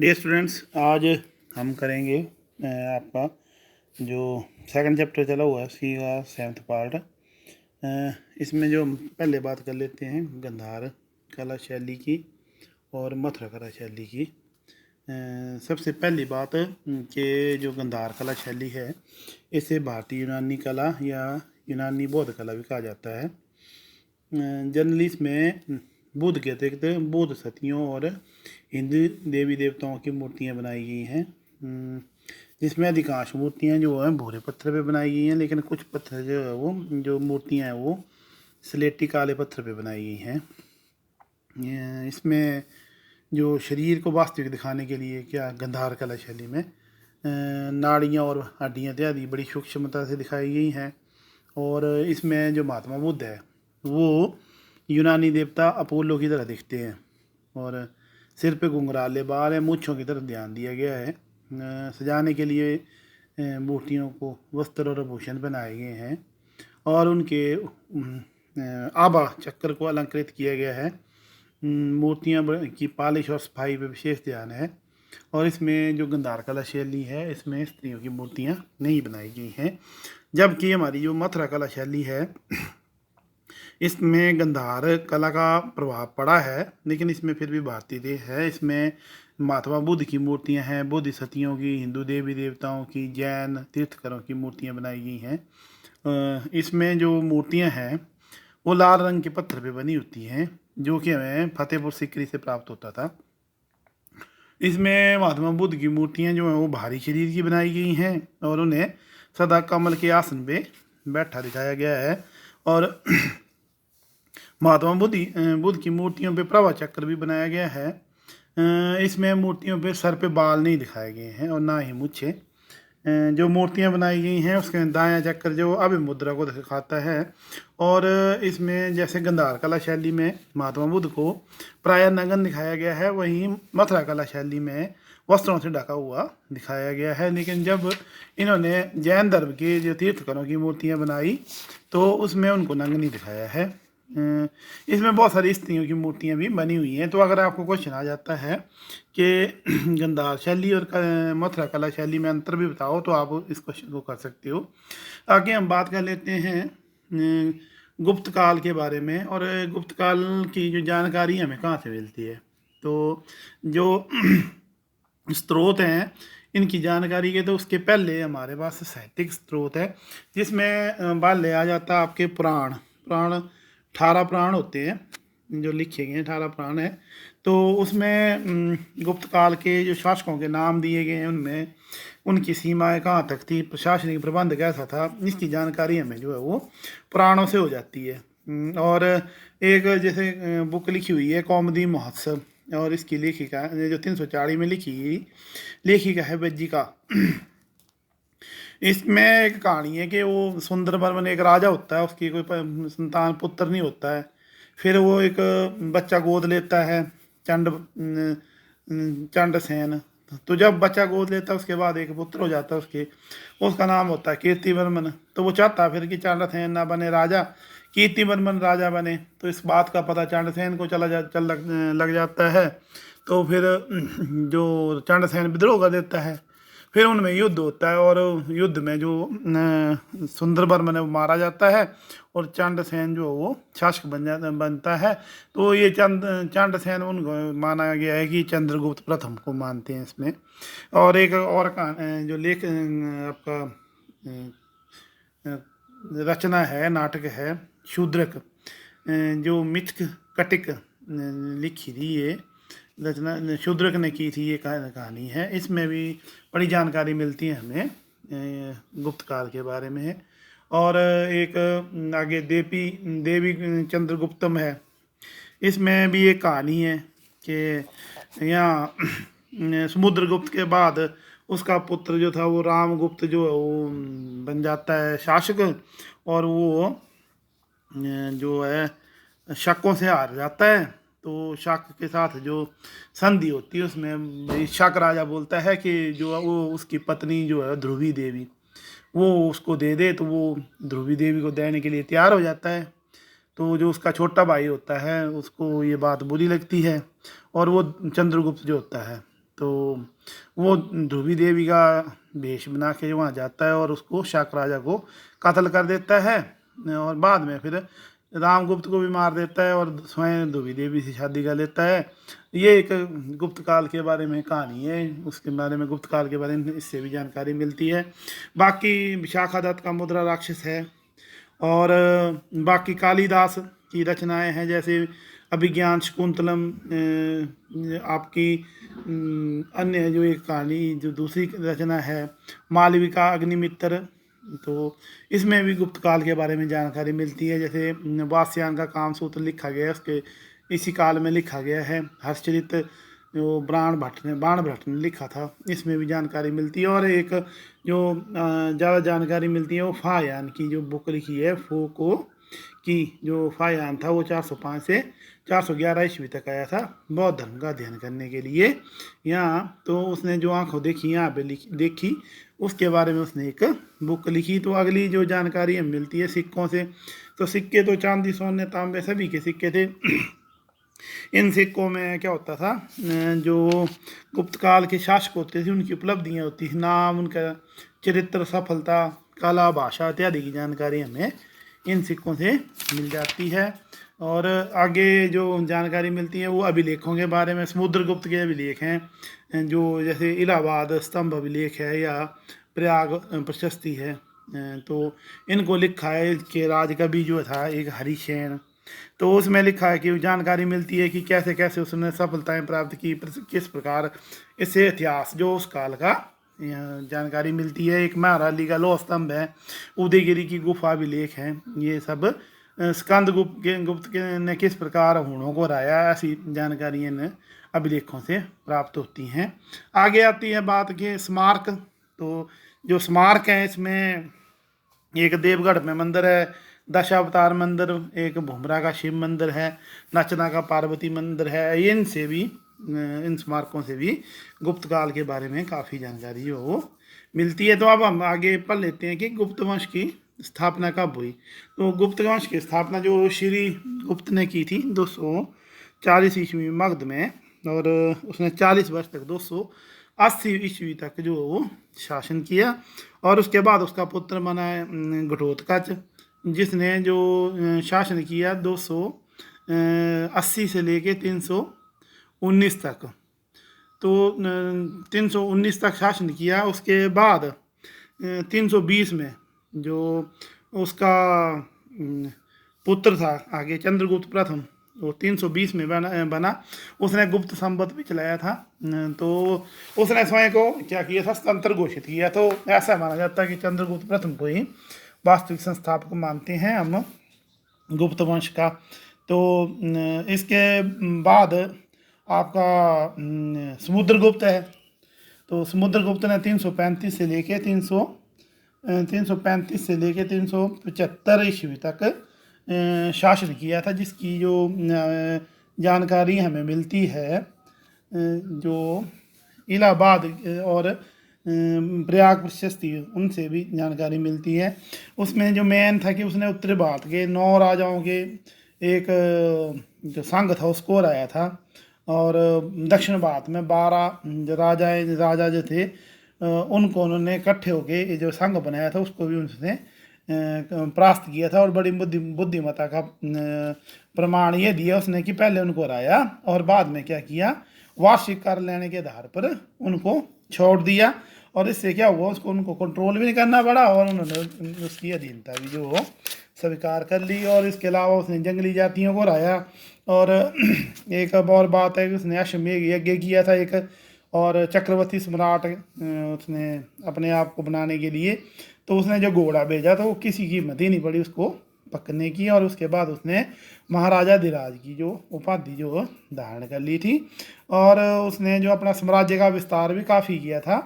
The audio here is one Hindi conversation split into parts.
डियर स्टूडेंट्स, आज हम करेंगे आपका जो सेकंड चैप्टर चला हुआ है सी का 7th पार्ट। इसमें जो पहले बात कर लेते हैं गंधार कला शैली की और मथुरा कला शैली की। सबसे पहली बात कि जो गंधार कला शैली है इसे भारतीय यूनानी कला या यूनानी बौद्ध कला भी कहा जाता है। जनरली इसमें बुद्ध के अतिरिक्त बौद्ध सतियों और हिंदू देवी देवताओं की मूर्तियाँ बनाई गई हैं, जिसमें अधिकांश मूर्तियाँ जो हैं भूरे पत्थर पे बनाई गई हैं, लेकिन कुछ पत्थर जो है वो जो मूर्तियाँ हैं वो स्लेटी काले पत्थर पे बनाई गई हैं। इसमें जो शरीर को वास्तविक दिखाने के लिए क्या गंधार कला शैली में नाड़ियाँ और हड्डियाँ इत्यादि बड़ी सूक्ष्मता से दिखाई गई हैं। और इसमें जो महात्मा बुद्ध है वो यूनानी देवता अपोलो की तरह दिखते हैं और सिर पे घुंघराले बाल है, मूँछों की तरफ ध्यान दिया गया है। सजाने के लिए मूर्तियों को वस्त्र और आभूषण बनाए गए हैं और उनके आभा चक्र को अलंकृत किया गया है। मूर्तियाँ की पालिश और सफाई पे विशेष ध्यान है। और इसमें जो गंधार कला शैली है इसमें स्त्रियों की मूर्तियाँ नहीं बनाई गई हैं, जबकि हमारी जो मथुरा कला शैली है इसमें गंधार कला का प्रभाव पड़ा है, लेकिन इसमें फिर भी भारतीय है। इसमें महात्मा बुद्ध की मूर्तियां हैं, बौद्ध सतियों की, हिंदू देवी देवताओं की, जैन तीर्थकरों की मूर्तियां बनाई गई हैं। इसमें जो मूर्तियां हैं वो लाल रंग के पत्थर पे बनी होती हैं, जो कि हमें फतेहपुर सीकरी से प्राप्त होता था। इसमें महात्मा बुद्ध की मूर्तियां जो हैं वो भारी शरीर की बनाई गई हैं और उन्हें सदा कमल के आसन पे बैठा दिखाया गया है। और महात्मा बुद्ध की मूर्तियों पे प्रभा चक्र भी बनाया गया है। इसमें मूर्तियों पे सर पे बाल नहीं दिखाए गए हैं और ना ही मूछें। जो मूर्तियां बनाई गई हैं उसके दायां चक्र जो अभय मुद्रा को दिखाता है। और इसमें जैसे गंधार कला शैली में महात्मा बुद्ध को प्रायः नग्न दिखाया गया है, वहीं मथुरा कला शैली में वस्त्रों से ढका हुआ दिखाया गया है। लेकिन जब इन्होंने जैन धर्म के जो तीर्थकरों की मूर्तियां बनाई तो उसमें उनको नग्न नहीं दिखाया है। इसमें बहुत सारी स्त्रियों की मूर्तियां भी बनी हुई हैं। तो अगर आपको क्वेश्चन आ जाता है कि गंधार शैली और मथुरा कला शैली में अंतर भी बताओ तो आप इस क्वेश्चन को कर सकते हो। आगे हम बात कर लेते हैं गुप्त काल के बारे में। और गुप्त काल की जो जानकारी हमें कहाँ से मिलती है, तो जो स्रोत हैं इनकी जानकारी के तो उसके पहले हमारे पास साहित्यिक स्रोत है, जिसमें बात ले आ जाता है आपके पुराण। 18 पुराण होते हैं जो लिखे गए हैं, 18 पुराण है। तो उसमें गुप्त काल के जो शासकों के नाम दिए गए हैं, उनमें उनकी सीमाएं कहाँ तक थी, प्रशासनिक प्रबंध कैसा था, इसकी जानकारी हमें जो है वो पुराणों से हो जाती है। और एक जैसे बुक लिखी हुई है कौमुदी महोत्सव, और इसकी लेखिका जो 340 में लेखिका है बज्जिका। इसमें एक कहानी है कि वो सुंदरवर्मन एक राजा होता है, उसकी कोई संतान पुत्र नहीं होता है। फिर वो एक बच्चा गोद लेता है, चंडसेन। तो जब बच्चा गोद लेता है उसके बाद एक पुत्र हो जाता है उसका नाम होता है कीर्तिवर्मन। तो वो चाहता है फिर कि चंडसेन ना बने राजा, कीर्तिवर्मन राजा बने। तो इस बात का पता चंडसेन को लग जाता है। तो फिर जो चंडसेन विद्रोह कर देता है। फिर उनमें युद्ध होता है और युद्ध में जो सुंदरवर्मन है वो मारा जाता है और चंडसेन जो वो शासक बनता है। तो ये चंडसेन उनको माना गया है कि चंद्रगुप्त प्रथम को मानते हैं इसमें। और एक और जो लेख आपका रचना है, नाटक है शूद्रक, जो मिथक कटिक लिखी थी ये रचना शूद्रक ने की थी, ये कहानी है। इसमें भी बड़ी जानकारी मिलती है हमें गुप्त काल के बारे में। और एक आगे देवी चंद्रगुप्तम है, इसमें भी एक कहानी है कि यहाँ समुद्रगुप्त के बाद उसका पुत्र जो था वो रामगुप्त जो है वो बन जाता है शासक। और वो जो है शकों से हार जाता है। तो शक के साथ जो संधि होती है उसमें शक राजा बोलता है कि जो वो उसकी पत्नी जो है ध्रुवी देवी वो उसको दे दे। तो वो ध्रुवी देवी को देने के लिए तैयार हो जाता है। तो जो उसका छोटा भाई होता है उसको ये बात बुरी लगती है और वो चंद्रगुप्त जो होता है तो वो ध्रुवी देवी का वेश बना के वहाँ जाता है और उसको शाक राजा को कत्ल कर देता है, और बाद में फिर रामगुप्त को भी मार देता है और स्वयं ध्रुवी देवी से शादी कर लेता है। ये एक गुप्त काल के बारे में कहानी है, उसके बारे में गुप्त काल के बारे में इससे भी जानकारी मिलती है। बाकी विशाखादत्त का मुद्रा राक्षस है, और बाकी कालिदास की रचनाएं हैं, जैसे अभिज्ञान शकुंतलम, आपकी अन्य जो एक कहानी जो दूसरी रचना है मालविका अग्निमित्र, तो इसमें भी गुप्त काल के बारे में जानकारी मिलती है। जैसे वात्स्यायन का कामसूत्र लिखा गया है, उसके इसी काल में लिखा गया है। हर्षचरित जो बाण भट्ट ने लिखा था, इसमें भी जानकारी मिलती है। और एक जो ज़्यादा जानकारी मिलती है वो फायान की जो बुक लिखी है, फोको की जो फायान था, वो 405 से 411 ईस्वी तक आया था बौद्ध धर्म का अध्ययन करने के लिए यहाँ। तो उसने जो आंखों देखी यहाँ पे देखी, उसके बारे में उसने एक बुक लिखी। तो अगली जो जानकारी हमें मिलती है सिक्कों से, तो सिक्के तो चांदी सोने तांबे सभी के सिक्के थे। इन सिक्कों में क्या होता था, जो गुप्त काल के शासक होते थे उनकी उपलब्धियां होती थी, नाम, उनका चरित्र, सफलता, कला, भाषा इत्यादि की जानकारी हमें इन सिक्कों से मिल जाती है। और आगे जो जानकारी मिलती है वो अभिलेखों के बारे में। समुद्रगुप्त के अभिलेख हैं, जो जैसे इलाहाबाद स्तंभ अभिलेख है या प्रयाग प्रशस्ति है, तो इनको लिखा है कि राज कवि जो था एक हरिसेन। तो उसमें लिखा है कि जानकारी मिलती है कि कैसे कैसे उसने सफलताएं प्राप्त की, किस प्रकार। इससे इतिहास जो उस काल का जानकारी मिलती है। एक महाराली का लौह स्तंभ है, उदयगिरी की गुफा अभिलेख है, ये सब स्कंद गुप्त ने किस प्रकार हूणों को हराया, ऐसी जानकारी इन अभिलेखों से प्राप्त होती हैं। आगे आती है बात के स्मारक। तो जो स्मारक हैं इसमें एक देवगढ़ में मंदिर है, दशावतार मंदिर, एक भुमरा का शिव मंदिर है, नचना का पार्वती मंदिर है। इनसे भी इन स्मारकों से भी गुप्त काल के बारे में काफ़ी जानकारी वो मिलती है। तो अब हम आगे पढ़ लेते हैं कि गुप्त वंश की स्थापना कब हुई। तो गुप्त वंश की स्थापना जो श्री गुप्त ने की थी 240 ईस्वी में मगध में, और उसने 40 वर्ष तक 280 ईस्वी तक जो वो शासन किया। और उसके बाद उसका पुत्र बना घटोत्कच, जिसने जो शासन किया 280 से लेके 319 तक। तो 319 तक शासन किया। उसके बाद 320 में जो उसका पुत्र था आगे चंद्रगुप्त प्रथम, वो 320 में बना। उसने गुप्त संवत भी चलाया था। तो उसने स्वयं को क्या किया था, स्वतंत्र घोषित किया। तो ऐसा माना जाता है कि चंद्रगुप्त प्रथम को ही वास्तविक संस्थापक मानते हैं हम गुप्त वंश का। तो इसके बाद आपका समुद्रगुप्त है। तो समुद्रगुप्त ने 335 से लेके 335 से लेके 375 ईस्वी तक शासन किया था, जिसकी जो जानकारी हमें मिलती है, जो इलाहाबाद और प्रयाग प्रशस्ति उनसे भी जानकारी मिलती है। उसमें जो मेन था कि उसने उत्तरी भारत के 9 राजाओं के एक जो संघ था उसको हराया था, और दक्षिण भारत में 12 राजा जो थे उनको उन्होंने इकट्ठे होके जो संघ बनाया था उसको भी उनसे परास्त किया था। और बड़ी बुद्धिमत्ता का प्रमाण ये दिया उसने कि पहले उनको हराया और बाद में क्या किया, वार्षिक कर लेने के आधार पर उनको छोड़ दिया। और इससे क्या हुआ, उसको उनको कंट्रोल भी नहीं करना पड़ा और उन्होंने उसकी अधीनता भी जो स्वीकार कर ली। और इसके अलावा उसने जंगली जातियों को हराया। और एक और बात है कि उसने अश्वमेध यज्ञ किया था एक, और चक्रवर्ती सम्राट उसने अपने आप को बनाने के लिए। तो उसने जो घोड़ा भेजा तो वो किसी की हिम्मत ही नहीं पड़ी उसको पकड़ने की। और उसके बाद उसने महाराजा धीराज की जो उपाधि जो धारण कर ली थी। और उसने जो अपना साम्राज्य का विस्तार भी काफ़ी किया था।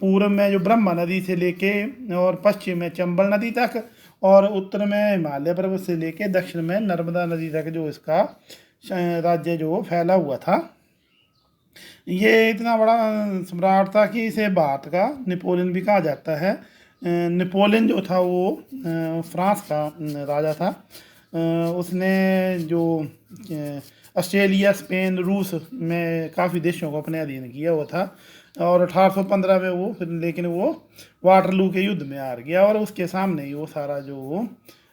पूर्व में जो ब्रह्मा नदी से लेके और पश्चिम में चंबल नदी तक, और उत्तर में हिमालय पर्वत से लेके दक्षिण में नर्मदा नदी तक जो इसका राज्य जो फैला हुआ था। ये इतना बड़ा सम्राट था कि इसे भारत का नेपोलियन भी कहा जाता है। नेपोलियन जो था वो फ्रांस का राजा था। उसने जो ऑस्ट्रेलिया, स्पेन, रूस में काफ़ी देशों को अपने अधीन किया हुआ था। और 1815 में वो फिर, लेकिन वो वाटरलू के युद्ध में हार गया और उसके सामने ही वो सारा जो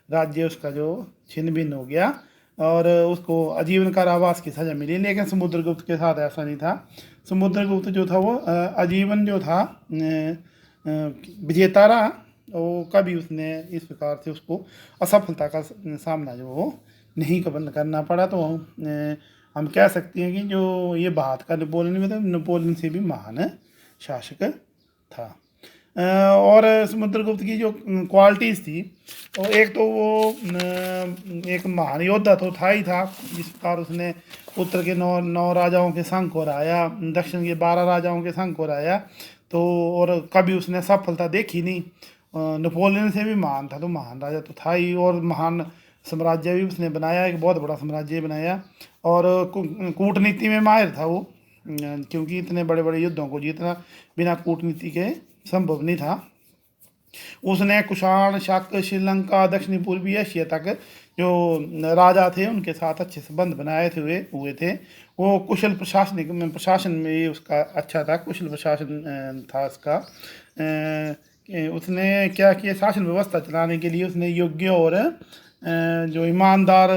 राज्य उसका जो छिन्न भिन्न हो गया और उसको आजीवन कारावास की सज़ा मिली। लेकिन समुद्रगुप्त के साथ ऐसा नहीं था। समुद्रगुप्त जो था वो आजीवन जो था विजेता रहा। वो कभी उसने इस प्रकार से उसको असफलता का सामना जो वो नहीं करना पड़ा। तो हम कह सकते हैं कि जो ये भारत का नेपोलियन में था, नेपोलियन से भी महान शासक था। और समुद्रगुप्त की जो क्वालिटीज़ थी, तो एक तो वो एक महान योद्धा तो था ही था, जिस प्रकार उसने उत्तर के 9 राजाओं के संग को हराया, दक्षिण के 12 राजाओं के संग को हराया। तो और कभी उसने सफलता देखी नहीं। नेपोलियन से भी महान था, तो महान राजा तो था ही, और महान साम्राज्य भी उसने बनाया, एक बहुत बड़ा साम्राज्य बनाया। और कूटनीति में माहिर था वो, क्योंकि इतने बड़े बड़े युद्धों को जीतना बिना कूटनीति के संभव नहीं था। उसने कुषाण, शक, श्रीलंका, दक्षिणी पूर्वी एशिया तक जो राजा थे उनके साथ अच्छे संबंध बनाए हुए थे। वो कुशल प्रशासन में भी उसका अच्छा था, कुशल प्रशासन था उसका। उसने क्या किया, शासन व्यवस्था चलाने के लिए उसने योग्य और जो ईमानदार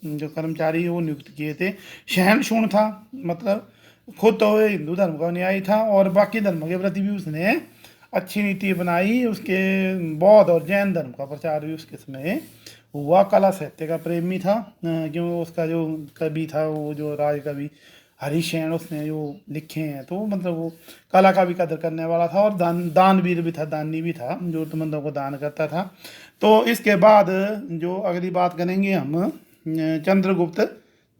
जो कर्मचारी वो नियुक्त किए थे। सहिष्णु था, मतलब खुद तो हिंदू धर्म का अनुयायी था और बाकी धर्मों के प्रति भी उसने अच्छी नीति बनाई। उसके बौद्ध और जैन धर्म का प्रचार भी उसके समय हुआ। कला साहित्य का प्रेमी था, क्योंकि उसका जो कवि था वो जो राज कवि हरिशैन उसने जो लिखे हैं, तो मतलब वो कला का भी कदर करने वाला था और दानवीर भी था, दानी भी था, जरूरतमंदों को दान करता था। तो इसके बाद जो अगली बात करेंगे हम चंद्रगुप्त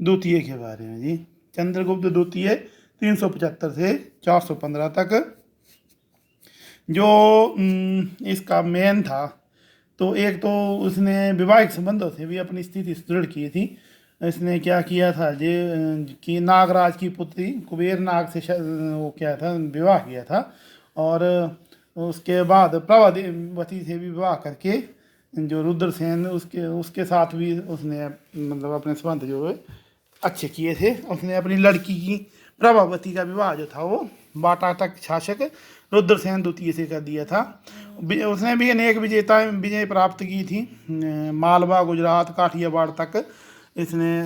द्वितीय के बारे में जी। चंद्रगुप्त द्वितीय 375 से 415 तक जो इसका मेन था, तो एक तो उसने वैवाहिक संबंधों से भी अपनी स्थिति सुदृढ़ की थी। इसने क्या किया था जे कि नागराज की पुत्री कुबेर नाग से वो क्या था विवाह किया था। और उसके बाद प्रभावती से भी विवाह करके जो रुद्रसेन उसके उसके साथ भी उसने मतलब अपने संबंध जो अच्छे किए थे। उसने अपनी लड़की की प्रभावती का विवाह जो था वो बाटा तक शासक रुद्रसेन द्वितीय से कर दिया था। उसने भी अनेक विजय प्राप्त की थी। मालवा, गुजरात, काठियावाड़ तक इसने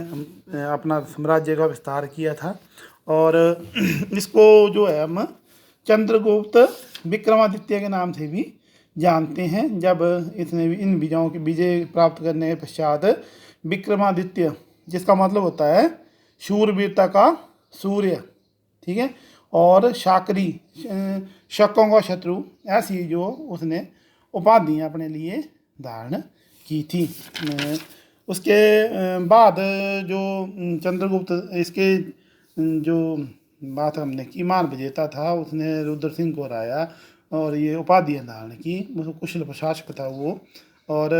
अपना साम्राज्य का विस्तार किया था। और इसको जो है हम चंद्रगुप्त विक्रमादित्य के नाम से भी जानते हैं। जब इसने इन विजयों के विजय प्राप्त करने के पश्चात विक्रमादित्य, जिसका मतलब होता है शूरवीरता का सूर्य, ठीक है, और शाकरी, शकों का शत्रु, ऐसी जो उसने उपाधियाँ अपने लिए धारण की थी। उसके बाद जो चंद्रगुप्त इसके जो बात हमने की, मान विजेता था, उसने रुद्र सिंह को हराया और ये उपाधियाँ धारण की, उसको कुशल प्रशासक था वो। और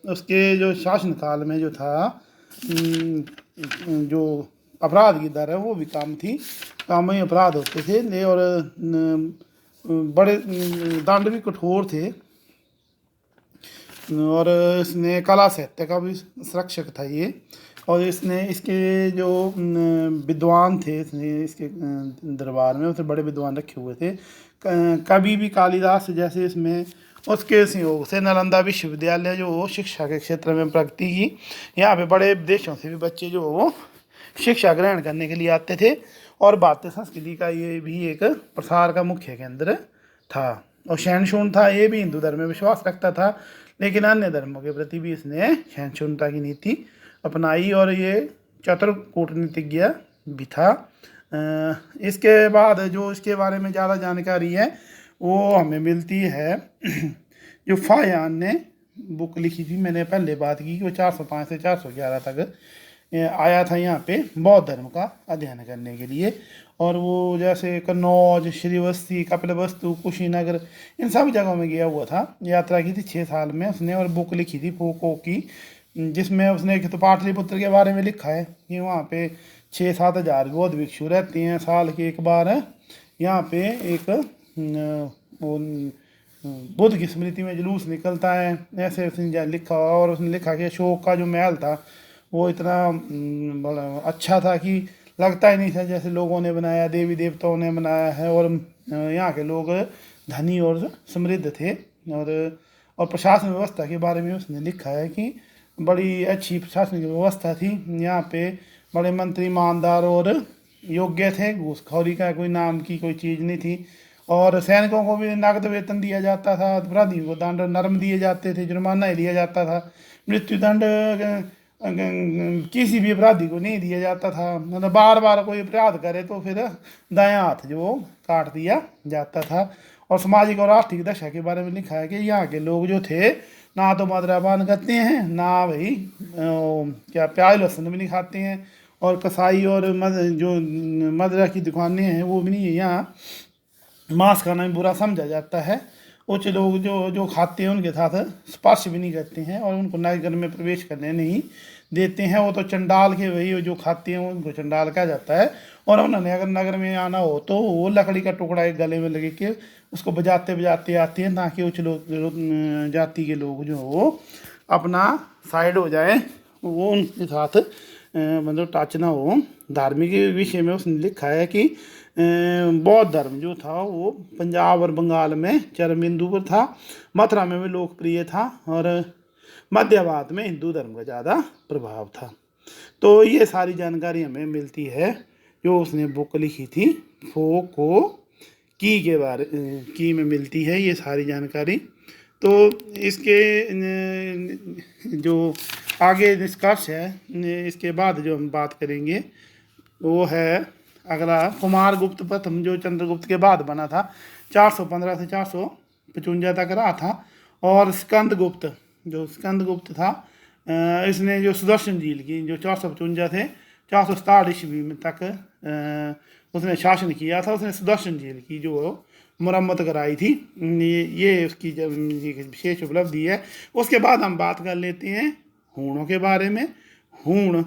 उसके जो शासन काल में जो था जो अपराध की दर है वो भी कम थी, कम ही अपराध होते थे और बड़े दंड भी कठोर थे। और इसने कला साहित्य का भी संरक्षक था ये। और इसने इसके जो विद्वान थे, इसके दरबार में उसने बड़े विद्वान रखे हुए थे। कभी भी कालिदास जैसे इसमें उसके सहयोग से नालंदा विश्वविद्यालय जो शिक्षा के क्षेत्र में प्रगति की। यहाँ पे बड़े देशों से भी बच्चे जो वो शिक्षा ग्रहण करने के लिए आते थे और भारतीय संस्कृति का ये भी एक प्रसार का मुख्य केंद्र था। और सहिष्णु था, ये भी हिंदू धर्म में विश्वास रखता था, लेकिन अन्य धर्मों के प्रति भी इसने सहिष्णुता की नीति अपनाई और ये चतुर कूटनीतिज्ञ भी था। इसके बाद जो इसके बारे में ज़्यादा जानकारी है वो हमें मिलती है जो फायान ने बुक लिखी थी, मैंने पहले बात की कि वो 405 से 411 तक आया था यहाँ पे बौद्ध धर्म का अध्ययन करने के लिए। और वो जैसे कन्नौज, श्रीवस्ती, कपिलवस्तु, कुशीनगर, इन सब जगहों में गया हुआ था। यात्रा की थी 6 साल में उसने और बुक लिखी थी फोको की, जिसमें उसने एक तो पाटलिपुत्र के बारे में लिखा है कि वहाँ पे 6-7 हज़ार बौद्ध भिक्षु रहते हैं, साल के एक बार यहाँ पे एक वो बुद्ध की स्मृति में जुलूस निकलता है, ऐसे उसने लिखा। और उसने लिखा कि अशोक का जो महल था वो इतना बड़ा अच्छा था कि लगता ही नहीं था जैसे लोगों ने बनाया, देवी देवताओं ने बनाया है। और यहाँ के लोग धनी और समृद्ध थे। और प्रशासन व्यवस्था के बारे में उसने लिखा है कि बड़ी अच्छी प्रशासनिक व्यवस्था थी यहाँ पे। बड़े मंत्री ईमानदार और योग्य थे, घूसखोरी का कोई नाम की कोई चीज़ नहीं थी। और सैनिकों को भी नकद वेतन दिया जाता था, अपराधियों को दंड नरम दिए जाते थे, जुर्माना ही दिया जाता था। मृत्युदंड किसी भी अपराधी को नहीं दिया जाता था। मतलब बार बार कोई अपराध करे तो फिर दायां हाथ जो काट दिया जाता था। और सामाजिक और आर्थिक दशा के बारे में लिखा है कि यहाँ के लोग जो थे ना तो मदिरापान करते हैं, ना भाई क्या प्याज लहसुन भी नहीं खाते हैं। और कसाई और जो मदिरा की दुकानें हैं वो भी नहीं है यहाँ। मांस खाना भी बुरा समझा जाता है। उच्च लोग जो जो खाते हैं उनके साथ स्पर्श भी नहीं करते हैं और उनको नगर में प्रवेश करने नहीं देते हैं। वो तो चंडाल के वही जो खाते हैं उनको चंडाल कहा जाता है। और उन्होंने अगर नगर में आना हो तो वो लकड़ी का टुकड़ा एक गले में लगे के उसको बजाते बजाते आते हैं, ताकि उच्च लोग जाति के लोग जो हो अपना साइड हो जाए, वो उनके साथ मतलब टच ना हो। धार्मिक विषय में उसने लिखा है कि बौद्ध धर्म जो था वो पंजाब और बंगाल में चरम बिंदु पर था, मथुरा में भी लोकप्रिय था और मध्य भारत में हिंदू धर्म का ज़्यादा प्रभाव था। तो ये सारी जानकारी हमें मिलती है जो उसने बुक लिखी थी फो को की के बारे की में मिलती है ये सारी जानकारी। तो इसके जो आगे निष्कर्ष है, इसके बाद जो हम बात करेंगे वो है अगला कुमार गुप्त प्रथम, जो चंद्रगुप्त के बाद बना था। 415 से 455 तक रहा था। और स्कंदगुप्त, जो स्कंदगुप्त था इसने जो सुदर्शन झील की जो 455 थे 467 ईस्वी में तक उसने शासन किया था। उसने सुदर्शन झील की जो मुरम्मत कराई थी। ये उसकी जब विशेष उपलब्धि है। उसके बाद हम बात कर लेते हैं हूणों के बारे में। हूण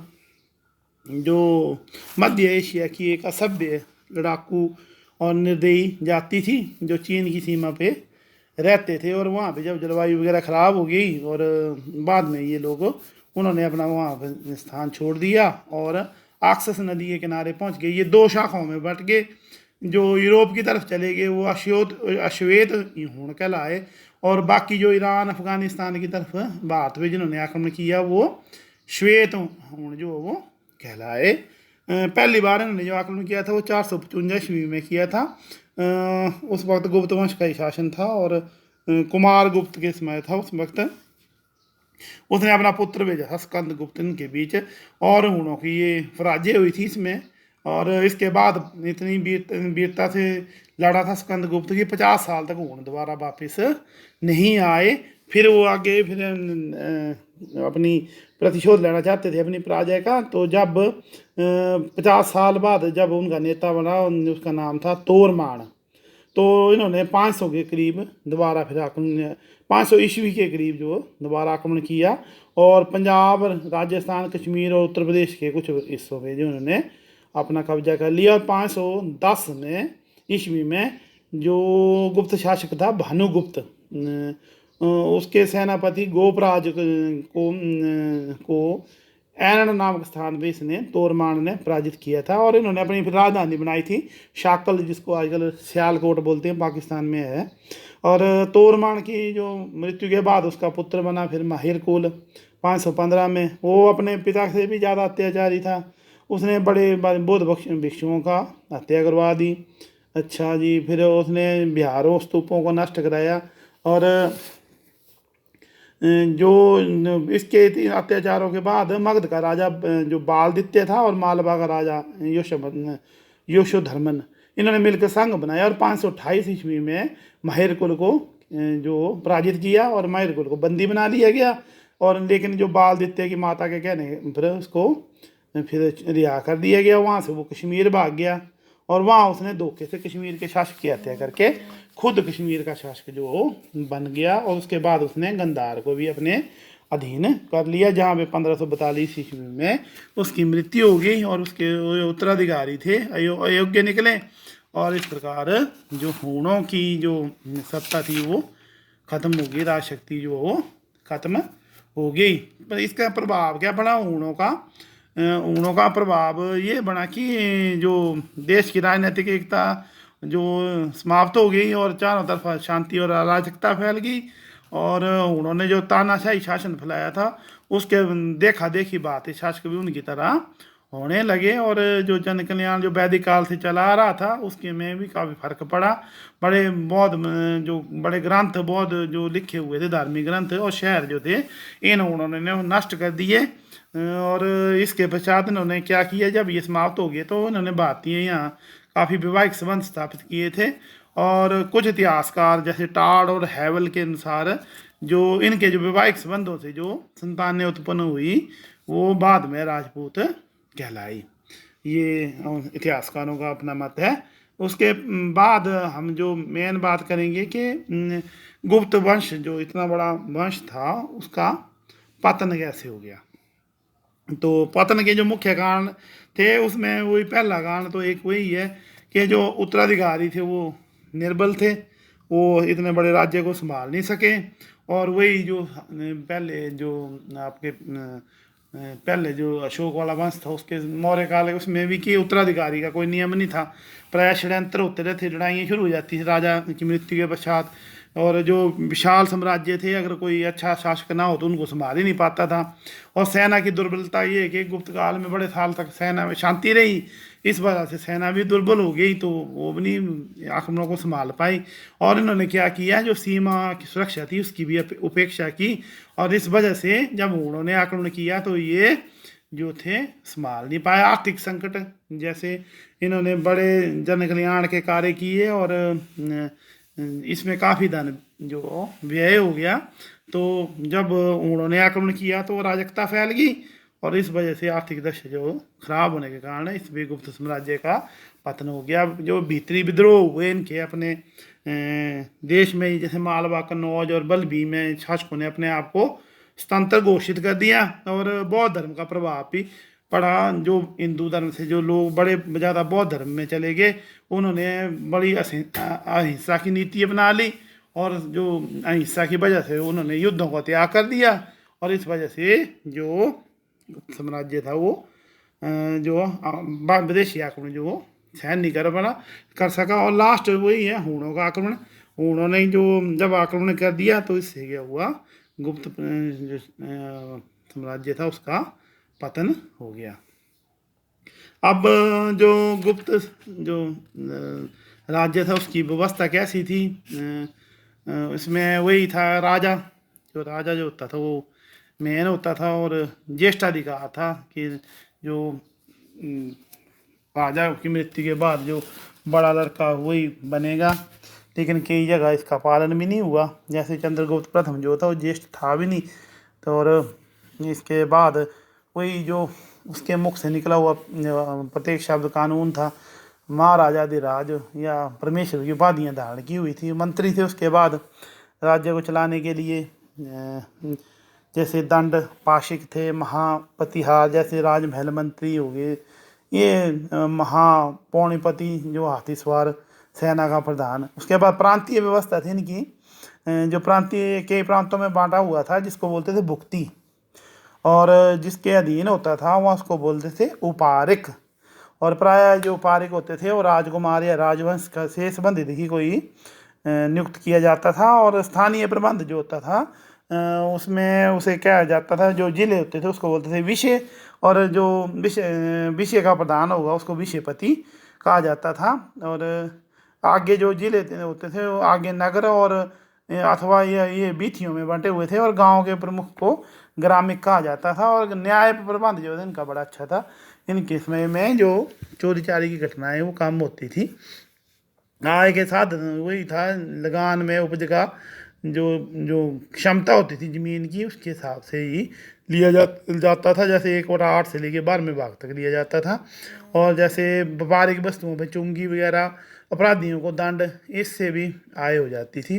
जो मध्य एशिया की एक असभ्य, लड़ाकू और निर्दयी जाति थी जो चीन की सीमा पे रहते थे। और वहाँ पे जब जलवायु वगैरह ख़राब हो गई और बाद में ये लोग उन्होंने अपना वहाँ पर स्थान छोड़ दिया और आक्सस नदी के किनारे पहुँच गए। ये दो शाखाओं में बट गए। जो यूरोप की तरफ चले गए वो अश्वेत हूण कहलाए। और बाकी जो ईरान अफगानिस्तान की तरफ भारत में जिन्होंने आक्रमण किया वो श्वेत हूण जो वो कहलाए। पहली बार इन्होंने जो आक्रमण किया था वो 455 ईस्वी में किया था। उस वक्त गुप्त वंश का ही शासन था और कुमार गुप्त के समय था उस वक्त। उसने अपना पुत्र भेजा था स्कंदगुप्त के बीच और हूणों की ये पराजय हुई थी इसमें। और इसके बाद इतनी वीरता से लड़ा था स्कंदगुप्त की 50 साल तक हूण दोबारा वापस नहीं आए। फिर वो आगे फिर अपनी प्रतिशोध लेना चाहते थे अपनी पराजय का। तो जब 50 साल बाद जब उनका नेता बना, उसका नाम था तोरमान। तो इन्होंने 500 के करीब दोबारा फिर आक्रमण, 500 ईस्वी के करीब जो दोबारा आक्रमण किया और पंजाब, राजस्थान, कश्मीर और उत्तर प्रदेश के कुछ हिस्सों में जो उन्होंने अपना कब्जा कर लिया। और 510 में ईस्वी में जो गुप्त शासक था भानुगुप्त, उसके सेनापति गोपराज को एनन नामक स्थान पे इसने तोरमान ने पराजित किया था। और इन्होंने अपनी फिर राजधानी बनाई थी शाकल, जिसको आजकल सियालकोट बोलते हैं, पाकिस्तान में है। और तोरमान की जो मृत्यु के बाद उसका पुत्र बना फिर माहिरकुल 515 में। वो अपने पिता से भी ज़्यादा अत्याचारी था। उसने बड़े बौद्ध भिक्षुओं का हत्या करवा दी। अच्छा जी, फिर उसने बिहारों स्तूपों को नष्ट कराया। और जो इसके अत्याचारों के बाद मगध का राजा जो बालदित्य था और मालवा का राजा यशोधर्मन, इन्होंने मिलकर संघ बनाया और 528 ईस्वी में माहिरकुल को जो पराजित किया और माहिरकुल को बंदी बना लिया गया। और लेकिन जो बालदित्य की माता के कहने पर उसको फिर रिहा कर दिया गया। वहाँ से वो कश्मीर भाग गया और वहाँ उसने धोखे से कश्मीर के शासक की हत्या करके खुद कश्मीर का शासक जो बन गया। और उसके बाद उसने गंधार को भी अपने अधीन कर लिया, जहाँ पे 1542 ईस्वी में उसकी मृत्यु हो गई और उसके उत्तराधिकारी थे अयोग्य निकले। और इस प्रकार जो हूणों की जो सत्ता थी वो खत्म हो गई, राजशक्ति जो वो खत्म हो गई। पर इसका प्रभाव क्या पड़ा ऊणों का प्रभाव ये बना कि जो देश की राजनीतिक एकता जो समाप्त हो गई और चारों तरफ शांति और अराजकता फैल गई। और उन्होंने जो तानाशाही शासन फैलाया था उसके देखा देखी बात शासक भी उनकी तरह होने लगे। और जो जन कल्याण जो वैदिक काल से चला आ रहा था उसके में भी काफ़ी फर्क पड़ा। बड़े बौद्ध जो बड़े ग्रंथ बौद्ध जो लिखे हुए थे धार्मिक ग्रंथ और शहर जो थे इन उन्होंने नष्ट कर दिए। और इसके पश्चात इन्होंने क्या किया, जब ये समाप्त हो गए तो इन्होंने भारतीय यहाँ काफ़ी वैवाहिक संबंध स्थापित किए थे। और कुछ इतिहासकार जैसे टाड और हैवल के अनुसार जो इनके जो वैवाहिक संबंधों से जो संतानें उत्पन्न हुई वो बाद में राजपूत कहलाई। ये इतिहासकारों का अपना मत है। उसके बाद हम जो मेन बात करेंगे कि गुप्त वंश जो इतना बड़ा वंश था उसका पतन कैसे हो गया। तो पतन के जो मुख्य कारण थे उसमें वही पहला कारण तो एक वही है कि जो उत्तराधिकारी थे वो निर्बल थे, वो इतने बड़े राज्य को संभाल नहीं सके। और वही जो पहले जो आपके पहले जो अशोक वाला वंश था उसके मौर्य काल उसमें भी कि उत्तराधिकारी का कोई नियम नहीं था। प्राय षड्यंत्र होते रहते, लड़ाइयाँ शुरू हो जाती थी राजा की मृत्यु के पश्चात। और जो विशाल साम्राज्य थे अगर कोई अच्छा शासक ना हो तो उनको संभाल ही नहीं पाता था। और सेना की दुर्बलता ये है कि गुप्त काल में बड़े साल तक सेना में शांति रही, इस वजह से सेना भी दुर्बल हो गई तो वो भी नहीं आक्रमणों को संभाल पाई। और इन्होंने क्या किया, जो सीमा की सुरक्षा थी उसकी भी उपेक्षा की। और इस वजह से जब उन्होंने आक्रमण किया तो ये जो थे संभाल नहीं पाए। आर्थिक संकट जैसे इन्होंने बड़े जन कल्याण के कार्य किए और इसमें काफ़ी धन जो व्यय हो गया। तो जब उन्होंने आक्रमण किया तो अराजकता फैल गई और इस वजह से आर्थिक दशा जो खराब होने के कारण इस भी गुप्त साम्राज्य का पतन हो गया। जो भीतरी विद्रोह हुए इनके अपने देश में ही, जैसे मालवा कन्नौज और बल्बी में शासकों ने अपने आप को स्वतंत्र घोषित कर दिया। और बौद्ध धर्म का प्रभाव भी पड़ा। जो हिंदू धर्म से जो लोग बड़े ज़्यादा बौद्ध धर्म में चले गए उन्होंने बड़ी अहिंसा की नीति अपना ली। और जो अहिंसा की वजह से उन्होंने युद्धों का त्याग कर दिया। और इस वजह से जो साम्राज्य था वो जो विदेशी आक्रमण जो वो सहन नहीं कर सका। और लास्ट वही है हूणों का आक्रमण। हूणों ने जो जब आक्रमण कर दिया तो इससे क्या हुआ, गुप्त जो साम्राज्य था उसका पतन हो गया। अब जो गुप्त जो राज्य था उसकी व्यवस्था कैसी थी, इसमें वही था राजा जो होता था वो मेन होता था। और ज्येष्ठाधिकार था कि जो राजा की मृत्यु के बाद जो बड़ा लड़का वही बनेगा। लेकिन कई जगह इसका पालन भी नहीं हुआ। जैसे चंद्रगुप्त प्रथम जो था वो ज्येष्ठ था भी नहीं। तो और इसके बाद वही जो उसके मुख से निकला हुआ प्रत्येक शब्द कानून था। महाराजाधिराज या परमेश्वर की उपाधियाँ धारण की हुई थी। मंत्री थे उसके बाद राज्य को चलाने के लिए, जैसे दंड पाशिक थे, महापतिहार जैसे राजमहल मंत्री हो गए, ये महापौणिपति जो हाथी सवार सेना का प्रधान। उसके बाद प्रांतीय व्यवस्था थी इनकी, जो प्रांतीय कई प्रांतों में बांटा हुआ था जिसको बोलते थे भुक्ति। और जिसके अधीन होता था वह उसको बोलते थे उपारिक। और प्राय जो उपारिक होते थे वो राजकुमार या राजवंश का से संबंधित ही कोई नियुक्त किया जाता था। और स्थानीय प्रबंध जो होता था उसमें उसे क्या जाता था, जो जिले होते थे उसको बोलते थे विषय। और जो विषय का प्रधान होगा उसको विषयपति कहा जाता था। और आगे जो जिले होते थे वो आगे नगर और अथवा ये बीथियों में बंटे हुए थे। और गांव के प्रमुख को ग्रामिक कहा जाता था। और न्याय प्रबंध जो था इनका बड़ा अच्छा था। इनके समय में जो चोरी चारी की घटनाएं वो कम होती थी। आय के साथ वही था, लगान में उपज का जो जो क्षमता होती थी ज़मीन की उसके हिसाब से ही लिया जाता था। जैसे 1/8 से लेके 12वें भाग तक लिया जाता था। और जैसे व्यापारिक वस्तुओं पर चुंगी वगैरह, अपराधियों को दंड, इससे भी आय हो जाती थी।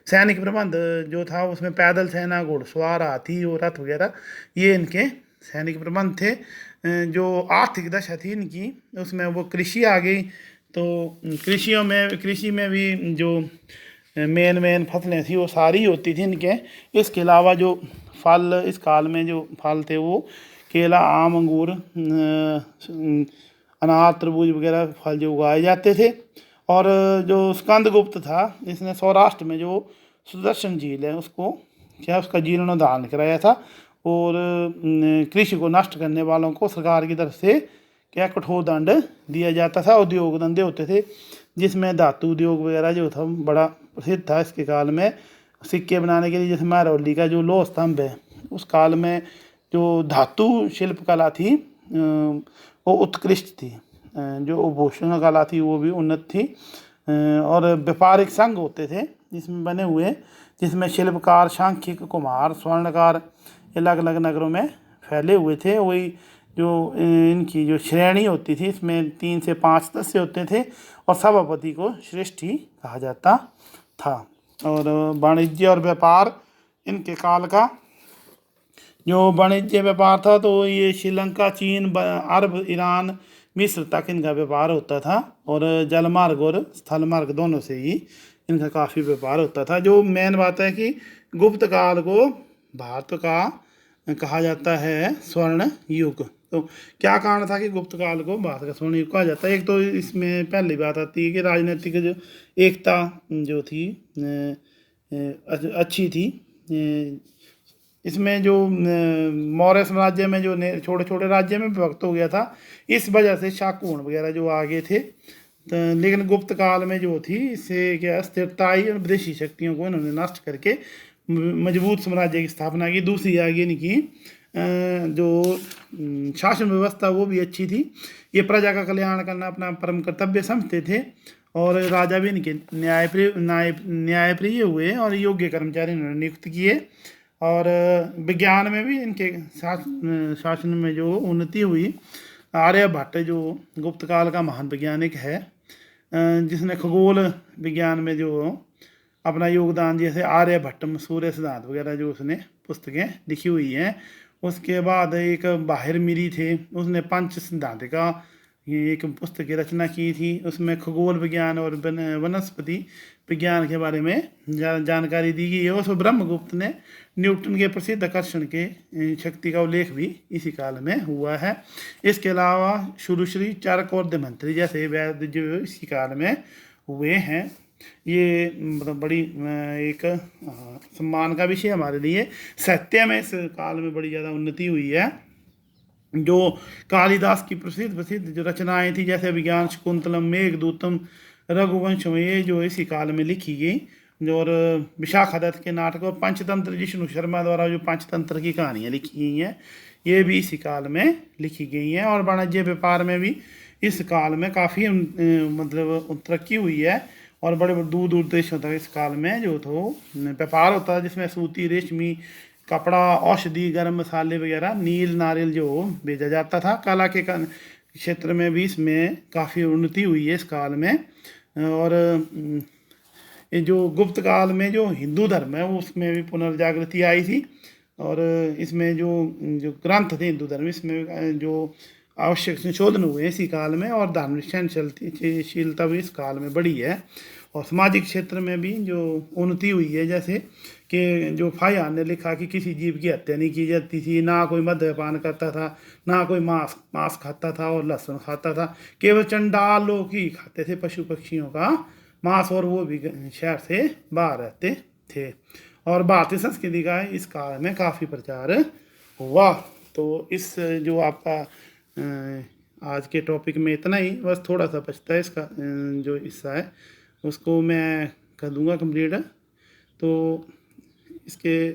सैनिक प्रबंध जो था उसमें पैदल सेना, घुड़सवार, हाथी और रथ वगैरह ये इनके सैनिक प्रबंध थे। जो आर्थिक दशा थी इनकी उसमें वो कृषि आ गई। तो कृषि में भी जो मेन फसलें थी वो सारी होती थी इनके। इसके अलावा जो फल इस काल में जो फल थे वो केला, आम, अंगूर, अनार, तरबूज वगैरह फल जो उगाए जाते थे। और जो स्कंदगुप्त था इसने सौराष्ट्र में जो सुदर्शन झील है उसको उसका जीर्णोद्धार कराया था। और कृषि को नष्ट करने वालों को सरकार की तरफ से कठोर दंड दिया जाता था। उद्योग धंधे होते थे जिसमें धातु उद्योग वगैरह जो था बड़ा प्रसिद्ध था इसके काल में। सिक्के बनाने के लिए जैसे महरौली का जो लौह स्तंभ है उस काल में जो धातु शिल्प कला थी वो उत्कृष्ट थी। जो उपोषण कला थी वो भी उन्नत थी। और व्यापारिक संघ होते थे जिसमें बने हुए, जिसमें शिल्पकार, सांख्यिक, कुम्हार, स्वर्णकार अलग अलग नगरों में फैले हुए थे। वही जो इनकी जो श्रेणी होती थी इसमें 3 से 5 सदस्य होते थे और सभापति को श्रेष्ठी कहा जाता था। और वाणिज्य और व्यापार इनके काल का जो वाणिज्य व्यापार था तो ये श्रीलंका, चीन, अरब, ईरान, मिस्र तक इनका व्यापार होता था। और जलमार्ग और स्थल मार्ग दोनों से ही इनका काफ़ी व्यापार होता था। जो मेन बात है कि गुप्त काल को भारत का कहा जाता है स्वर्ण युग। तो क्या कारण था कि गुप्त काल को भारत का स्वर्ण युग कहा जाता है? एक तो इसमें पहली बात आती है कि राजनीतिक जो एकता जो थी अच्छी थी। इसमें जो मौर्य साम्राज्य में जो छोटे छोटे राज्य में विभक्त हो गया था, इस वजह से शाकून वगैरह जो आगे थे। तो लेकिन गुप्त काल में जो थी इससे क्या स्थिरता आई और विदेशी शक्तियों को इन्होंने नष्ट करके मजबूत साम्राज्य की स्थापना की। दूसरी आगे इनकी जो शासन व्यवस्था वो भी अच्छी थी। ये प्रजा का कल्याण करना अपना परम कर्तव्य समझते थे और राजा भी इनके न्यायप्रिय हुए और योग्य कर्मचारी इन्होंने नियुक्त किए। और विज्ञान में भी इनके शासन में जो उन्नति हुई। आर्यभट्ट जो गुप्त काल का महान वैज्ञानिक है जिसने खगोल विज्ञान में जो अपना योगदान, जैसे आर्यभट्ट में सूर्य सिद्धांत वगैरह जो उसने पुस्तकें लिखी हुई हैं। उसके बाद एक बाहिर मिरी थे, उसने पंच सिद्धांतिका ये एक पुस्तक की रचना की थी। उसमें खगोल विज्ञान और वनस्पति विज्ञान के बारे में जानकारी दी गई है। उस ब्रह्मगुप्त ने न्यूटन के प्रसिद्ध आकर्षण के शक्ति का उल्लेख भी इसी काल में हुआ है। इसके अलावा शुरुश्री, चरक और दमयंती जैसे वेद जो इसी काल में हुए हैं। ये मतलब बड़ी एक सम्मान का विषय हमारे लिए। साहित्य में इस काल में बड़ी ज़्यादा उन्नति हुई है। जो कालिदास की प्रसिद्ध जो रचनाएं थी जैसे विज्ञान शकुंतलम, मेघदूतम, रघुवंश में ये जो इसी काल में लिखी गई। और विशाखादत्त के नाटक और पंचतंत्र जिष्णु शर्मा द्वारा जो पंचतंत्र की कहानियाँ लिखी गई हैं ये भी इसी काल में लिखी गई हैं। और वाणिज्य व्यापार में भी इस काल में काफ़ी मतलब तरक्की हुई है और बड़े बड़े दूर दूर देशों तक इस काल में जो तो व्यापार होता है जिसमें सूती, रेशमी कपड़ा, औषधि, गर्म मसाले वगैरह, नील, नारियल जो भेजा जाता था। कला के क्षेत्र में भी इसमें काफ़ी उन्नति हुई है इस काल में। और ये जो गुप्त काल में जो हिंदू धर्म है उसमें भी पुनर्जागृति आई थी। और इसमें जो जो ग्रंथ थे हिंदू धर्म इसमें जो आवश्यक संशोधन हुए इसी काल में। और धार्मिक सहनशीलता भी इस काल में बढ़ी है। और सामाजिक क्षेत्र में भी जो उन्नति हुई है, जैसे कि जो फाहियान ने लिखा कि किसी जीव की हत्या नहीं की जाती थी, ना कोई मद्यपान करता था, ना कोई मांस खाता था और लहसुन खाता था। केवल चंडाल लोग ही खाते थे पशु पक्षियों का मांस और वो भी शहर से बाहर रहते थे। और भारतीय संस्कृति का इस काल में काफ़ी प्रचार हुआ। तो इस जो आपका आज के टॉपिक में इतना ही, बस थोड़ा सा बचता है इसका जो हिस्सा है उसको मैं कर दूंगा कंप्लीट। तो इसके